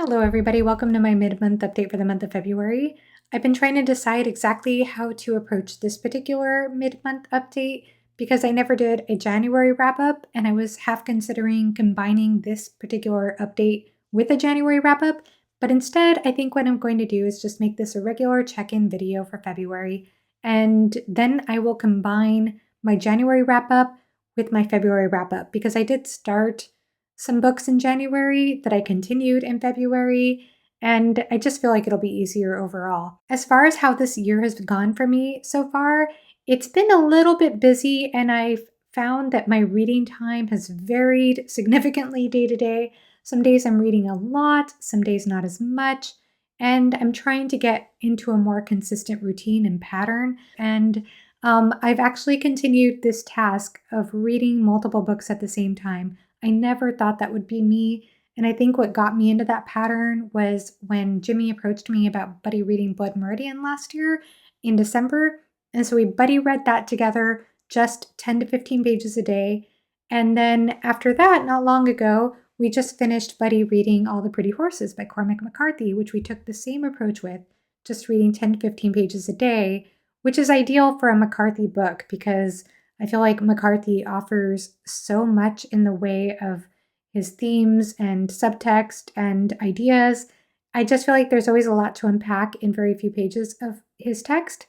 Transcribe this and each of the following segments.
Hello, everybody. Welcome to my mid-month update for the month of February. I've been trying to decide exactly how to approach this particular mid-month update because I never did a January wrap-up, and I was half considering combining this particular update with a January wrap-up. But instead, I think what I'm going to do is just make this a regular check-in video for February, and then I will combine my January wrap-up with my February wrap-up because I did start some books in January that I continued in February, and I just feel like it'll be easier overall. As far as how this year has gone for me so far, it's been a little bit busy, and I've found that my reading time has varied significantly day to day. Some days I'm reading a lot, some days not as much, and I'm trying to get into a more consistent routine and pattern. And I've actually continued this task of reading multiple books at the same time. I never thought that would be me. And I think what got me into that pattern was when Jimmy approached me about buddy reading Blood Meridian last year in December. And so we buddy read that together, just 10 to 15 pages a day. And then after that, not long ago, we just finished buddy reading All the Pretty Horses by Cormac McCarthy, which we took the same approach with, just reading 10 to 15 pages a day, which is ideal for a McCarthy book because I feel like McCarthy offers so much in the way of his themes and subtext and ideas. I just feel like there's always a lot to unpack in very few pages of his text,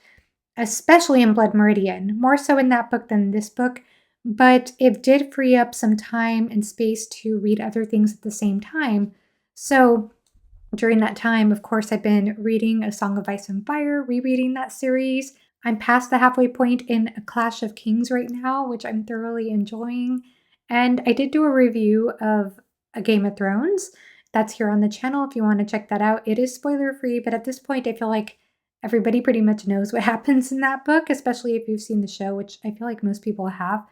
especially in Blood Meridian, more so in that book than this book. But it did free up some time and space to read other things at the same time. So during that time, of course, I've been reading A Song of Ice and Fire, rereading that series. I'm past the halfway point in A Clash of Kings right now, which I'm thoroughly enjoying. And I did do a review of A Game of Thrones. That's here on the channel if you want to check that out. It is spoiler free, but at this point, I feel like everybody pretty much knows what happens in that book, especially if you've seen the show, which I feel like most people have.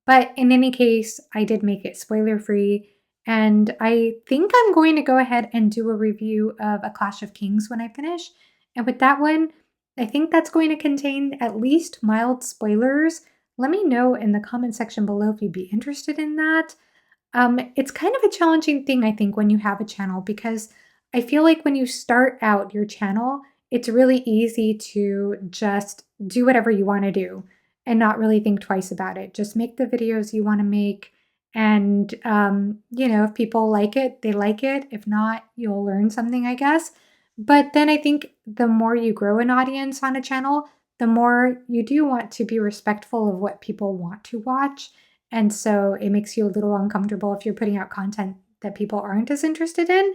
But in any case, I did make it spoiler free. And I think I'm going to go ahead and do a review of A Clash of Kings when I finish. And with that one, I think that's going to contain at least mild spoilers. Let me know in the comment section below if you'd be interested in that. It's kind of a challenging thing, I think, when you have a channel because I feel like when you start out your channel, it's really easy to just do whatever you want to do and not really think twice about it. Just make the videos you want to make. And, if people like it, they like it. If not, you'll learn something, I guess. But then I think the more you grow an audience on a channel, the more you do want to be respectful of what people want to watch. And so it makes you a little uncomfortable if you're putting out content that people aren't as interested in,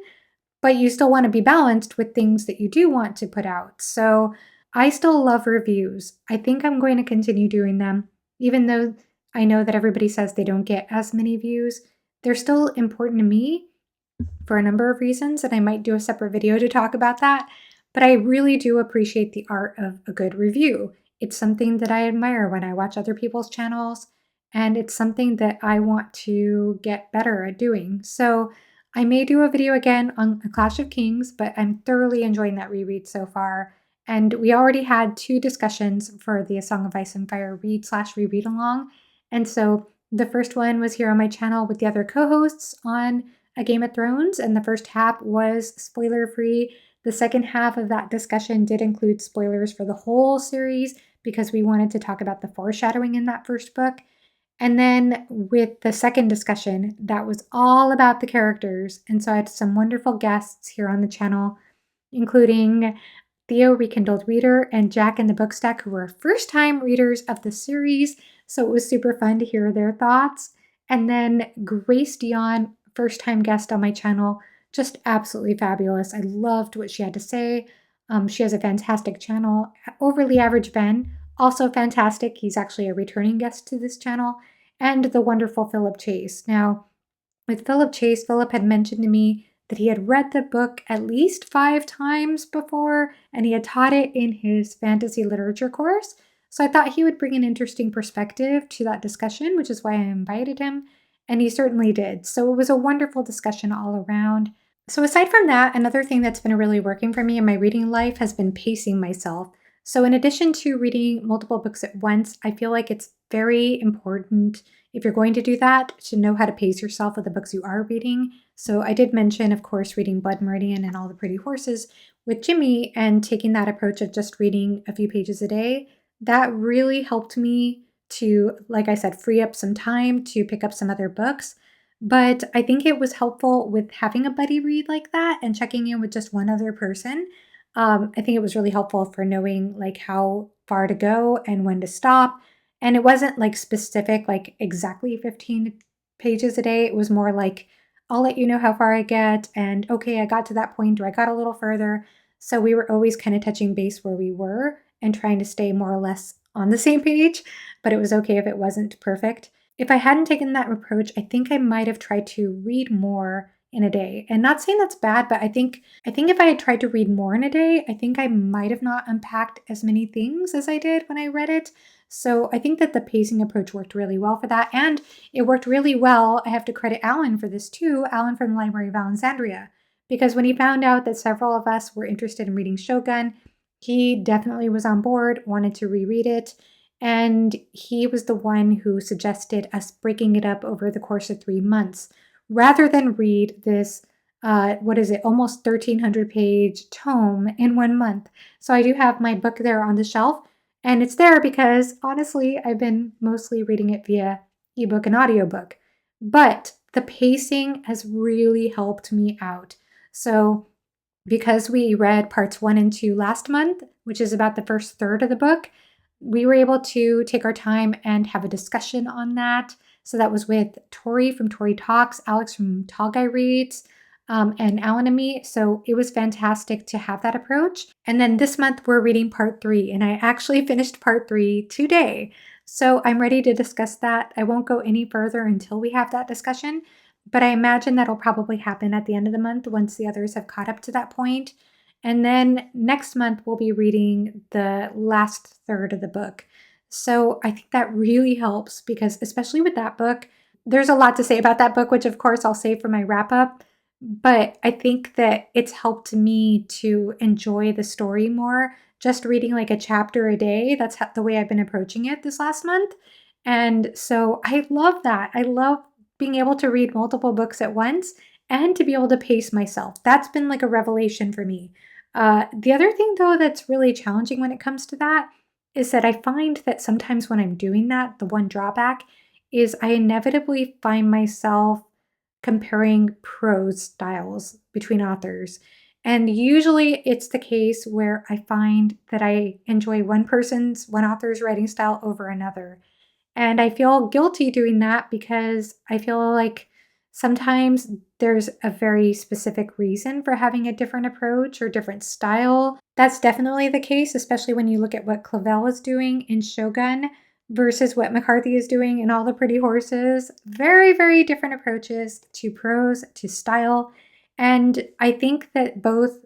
but you still want to be balanced with things that you do want to put out. So I still love reviews. I think I'm going to continue doing them, even though I know that everybody says they don't get as many views. They're still important to me for a number of reasons, and I might do a separate video to talk about that. But I really do appreciate the art of a good review. It's something that I admire when I watch other people's channels, and it's something that I want to get better at doing. So I may do a video again on A Clash of Kings, but I'm thoroughly enjoying that reread so far. And we already had 2 discussions for the A Song of Ice and Fire read/reread along. And so the first one was here on my channel with the other co-hosts on A Game of Thrones, and the first half was spoiler-free. The second half of that discussion did include spoilers for the whole series because we wanted to talk about the foreshadowing in that first book. And then with the second discussion, that was all about the characters. And so I had some wonderful guests here on the channel, including Theo Rekindled Reader and Jack in the Bookstack, who were first-time readers of the series. So it was super fun to hear their thoughts. And then Grace Dion, first-time guest on my channel, just absolutely fabulous. I loved what she had to say. She has a fantastic channel. Overly Average Ben, also fantastic. He's actually a returning guest to this channel. And the wonderful Philip Chase. Now, with Philip Chase, Philip had mentioned to me that he had read the book at least 5 times before, and he had taught it in his fantasy literature course. So I thought he would bring an interesting perspective to that discussion, which is why I invited him. And he certainly did. So it was a wonderful discussion all around. So aside from that, another thing that's been really working for me in my reading life has been pacing myself. So, in addition to reading multiple books at once, I feel like it's very important if you're going to do that to know how to pace yourself with the books you are reading. So, I did mention, of course, reading Blood Meridian and All the Pretty Horses with Jimmy and taking that approach of just reading a few pages a day. That really helped me to, like I said, free up some time to pick up some other books. But I think it was helpful with having a buddy read like that and checking in with just one other person. I think it was really helpful for knowing like how far to go and when to stop. And it wasn't like specific, like exactly 15 pages a day. It was more like, I'll let you know how far I get. And okay, I got to that point or I got a little further. So we were always kind of touching base where we were and trying to stay more or less on the same page. But it was okay if it wasn't perfect. If I hadn't taken that approach, I think I might have tried to read more in a day. And not saying that's bad, but I think if I had tried to read more in a day, I think I might have not unpacked as many things as I did when I read it. So I think that the pacing approach worked really well for that. And it worked really well. I have to credit Alan for this too, Alan from the Library of Alexandria, because when he found out that several of us were interested in reading Shogun, he definitely was on board, wanted to reread it. And he was the one who suggested us breaking it up over the course of 3 months rather than read this, what is it, almost 1,300 page tome in 1 month. So I do have my book there on the shelf, and it's there because honestly, I've been mostly reading it via ebook and audiobook. But the pacing has really helped me out. So because we read parts 1 and 2 last month, which is about the first third of the book, we were able to take our time and have a discussion on that. So that was with Tori from Tori Talks, Alex from Tall Guy Reads, and Alan and me. So it was fantastic to have that approach. And then this month we're reading part 3, and I actually finished part 3 today. So I'm ready to discuss that. I won't go any further until we have that discussion, but I imagine that'll probably happen at the end of the month once the others have caught up to that point. And then next month, we'll be reading the last third of the book. So I think that really helps because, especially with that book, there's a lot to say about that book, which of course I'll save for my wrap up. But I think that it's helped me to enjoy the story more. Just reading like a chapter a day, that's the way I've been approaching it this last month. And so I love that. I love being able to read multiple books at once and to be able to pace myself. That's been like a revelation for me. The other thing, though, that's really challenging when it comes to that is that I find that sometimes when I'm doing that, the one drawback is I inevitably find myself comparing prose styles between authors. And usually it's the case where I find that I enjoy one author's writing style over another. And I feel guilty doing that because I feel like sometimes there's a very specific reason for having a different approach or different style. That's definitely the case, especially when you look at what Clavel is doing in Shogun versus what McCarthy is doing in All the Pretty Horses. Very, very different approaches to prose, to style. And I think that both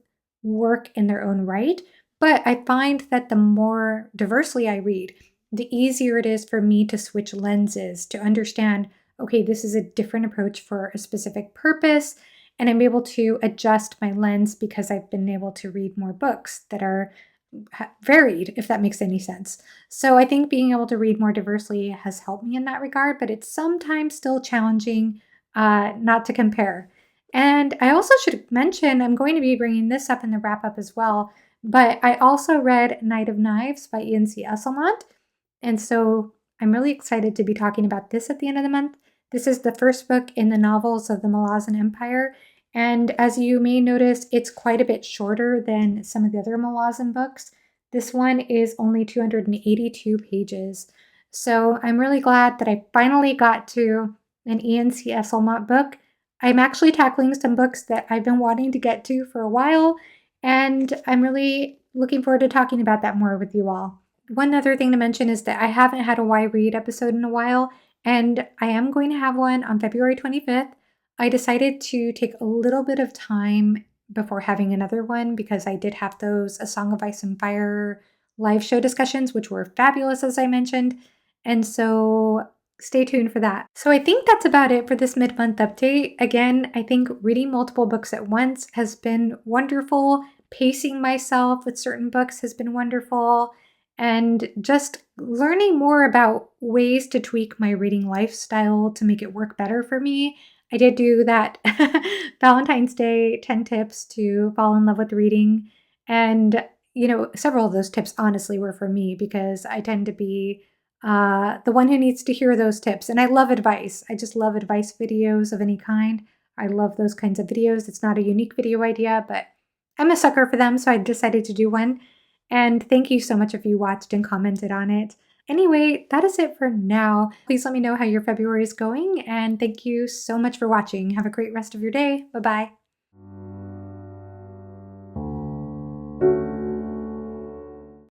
work in their own right. But I find that the more diversely I read, the easier it is for me to switch lenses to understand, okay, this is a different approach for a specific purpose. And I'm able to adjust my lens because I've been able to read more books that are varied, if that makes any sense. So I think being able to read more diversely has helped me in that regard, but it's sometimes still challenging not to compare. And I also should mention, I'm going to be bringing this up in the wrap up as well, but I also read Knight of Knives by Ian C. Esselmont. And so I'm really excited to be talking about this at the end of the month. This is the first book in the novels of the Malazan Empire. And as you may notice, it's quite a bit shorter than some of the other Malazan books. This one is only 282 pages. So I'm really glad that I finally got to an Ian C. Esselmont book. I'm actually tackling some books that I've been wanting to get to for a while, and I'm really looking forward to talking about that more with you all. One other thing to mention is that I haven't had a Why Read episode in a while, and I am going to have one on February 25th. I decided to take a little bit of time before having another one because I did have those A Song of Ice and Fire live show discussions, which were fabulous, as I mentioned. And so Stay tuned for that. So I think that's about it for this mid-month update. Again, I think reading multiple books at once has been wonderful. Pacing myself with certain books has been wonderful. And just learning more about ways to tweak my reading lifestyle to make it work better for me. I did do that Valentine's Day 10 tips to fall in love with reading. And, several of those tips honestly were for me because I tend to be the one who needs to hear those tips. And I love advice. I just love advice videos of any kind. I love those kinds of videos. It's not a unique video idea, but I'm a sucker for them, so I decided to do one. And thank you so much if you watched and commented on it. Anyway, that is it for now. Please let me know how your February is going, and thank you so much for watching. Have a great rest of your day. Bye bye.